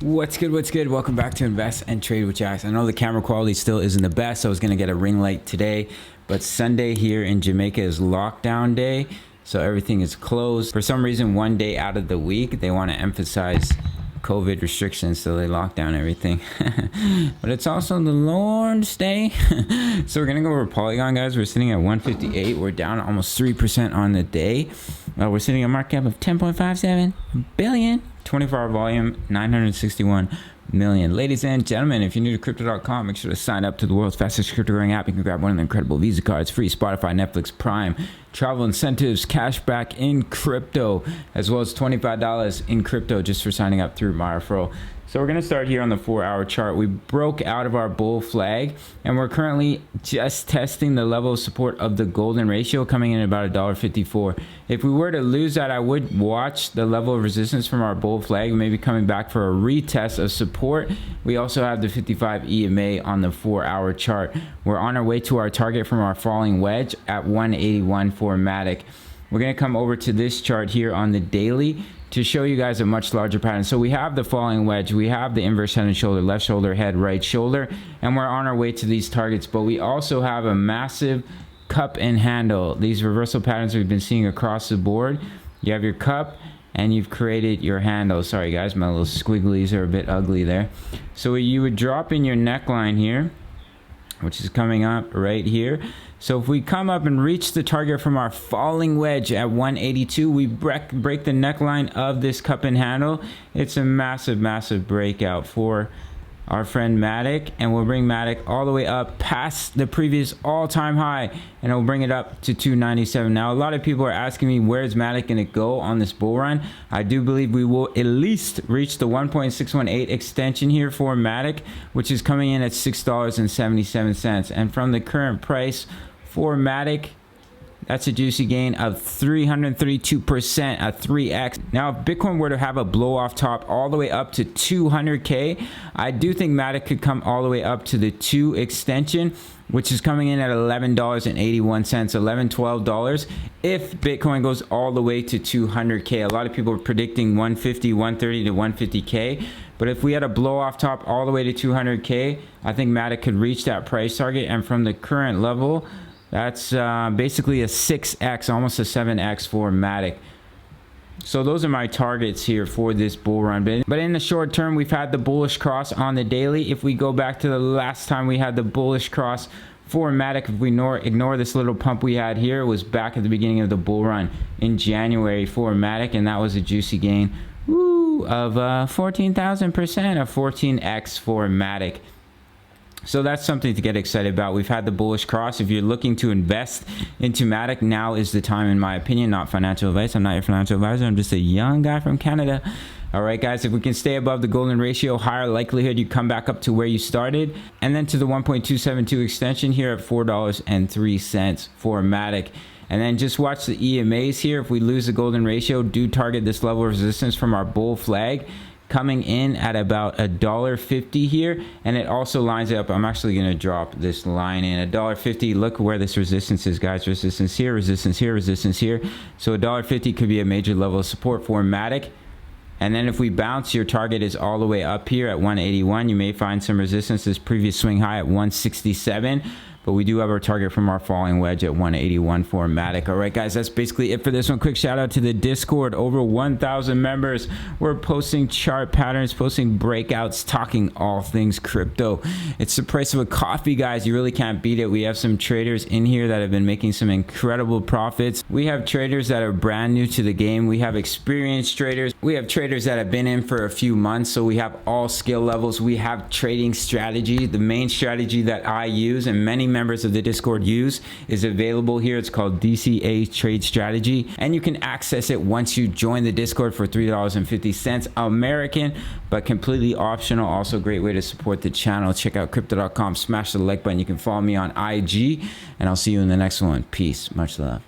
What's good? What's good? Welcome back to Invest and Trade with Jax. I know the camera quality still isn't the best, so I was going to get a ring light today, but Sunday here in Jamaica is lockdown day, so everything is closed. For some reason, one day out of the week, they want to emphasize COVID restrictions, so they lock down everything. But it's also the Lord's Day. So we're going to go over Polygon, guys. We're sitting at 158. We're down almost 3% on the day. We're sitting at a market cap of 10.57 billion. 24-hour volume, 961 million. Ladies and gentlemen, if you're new to crypto.com, make sure to sign up to the world's fastest crypto growing app. You can grab one of the incredible Visa cards, free Spotify, Netflix, Prime, travel incentives, cash back in crypto, as well as $25 in crypto just for signing up through my referral. So we're going to start here on the 4-hour chart. We broke out of our bull flag, and we're currently just testing the level of support of the golden ratio, coming in at about $1.54. If we were to lose that, I would watch the level of resistance from our bull flag, maybe coming back for a retest of support. We also have the 55 EMA on the 4-hour chart. We're on our way to our target from our falling wedge at 181 for Matic. We're going to come over to this chart here on the daily to show you guys a much larger pattern. So we have the falling wedge, we have the inverse head and shoulder, left shoulder, head, right shoulder, and we're on our way to these targets. But we also have a massive cup and handle. These reversal patterns we've been seeing across the board. You have your cup and you've created your handle. Sorry guys, my little squigglies are a bit ugly there. So you would drop in your neckline here, which is coming up right here. So if we come up and reach the target from our falling wedge at 182, we break the neckline of this cup and handle. It's a massive breakout for our friend Matic, and we'll bring Matic all the way up past the previous all-time high, and it'll bring it up to 297. Now, a lot of people are asking me, where's Matic going to go on this bull run? I do believe we will at least reach the 1.618 extension here for Matic, which is coming in at $6.77. And from the current price for Matic, that's a juicy gain of 332%, a 3x. Now, if Bitcoin were to have a blow off top all the way up to 200K, I do think Matic could come all the way up to the 2 extension, which is coming in at $11.81, $11-12 if Bitcoin goes all the way to 200K. A lot of people are predicting 150, 130 to 150K. But if we had a blow off top all the way to 200K, I think Matic could reach that price target. And from the current level, that's basically a 6x, almost a 7x for Matic. So those are my targets here for this bull run. But in the short term, we've had the bullish cross on the daily. If we go back to the last time we had the bullish cross for Matic, if we ignore this little pump we had here, it was back at the beginning of the bull run in January for Matic, and that was a juicy gain of 14,000%, a 14x for Matic. So that's something to get excited about. We've had the bullish cross. If you're looking to invest into Matic, now is the time, in my opinion. Not financial advice. I'm not your financial advisor. I'm just a young guy from Canada. All right, guys, if we can stay above the golden ratio, higher likelihood you come back up to where you started, and then to the 1.272 extension here at $4.03 for Matic. And then just watch the EMAs here. If we lose the golden ratio, do target this level of resistance from our bull flag, coming in at about $1.50 here, and it also lines up. I'm actually going to drop this line in $1.50. Look where this resistance is, guys. Resistance here, resistance here, resistance here. So $1.50 could be a major level of support for Matic. And then if we bounce, your target is all the way up here at 181. You may find some resistance. This previous swing high at 167. But we do have our target from our falling wedge at 181 for Matic. All right, guys, that's basically it for this one. Quick shout out to the Discord. Over 1,000 members. We're posting chart patterns, posting breakouts, talking all things crypto. It's the price of a coffee, guys. You really can't beat it. We have some traders in here that have been making some incredible profits. We have traders that are brand new to the game. We have experienced traders. We have traders that have been in for a few months. So we have all skill levels. We have trading strategy. The main strategy that I use and many members of the Discord use is available here. It's called DCA Trade Strategy, and you can access it once you join the Discord for $3.50 American, but completely optional. Also a great way to support the channel. Check out crypto.com, smash the like button. You can follow me on IG, and I'll see you in the next one. Peace, much love.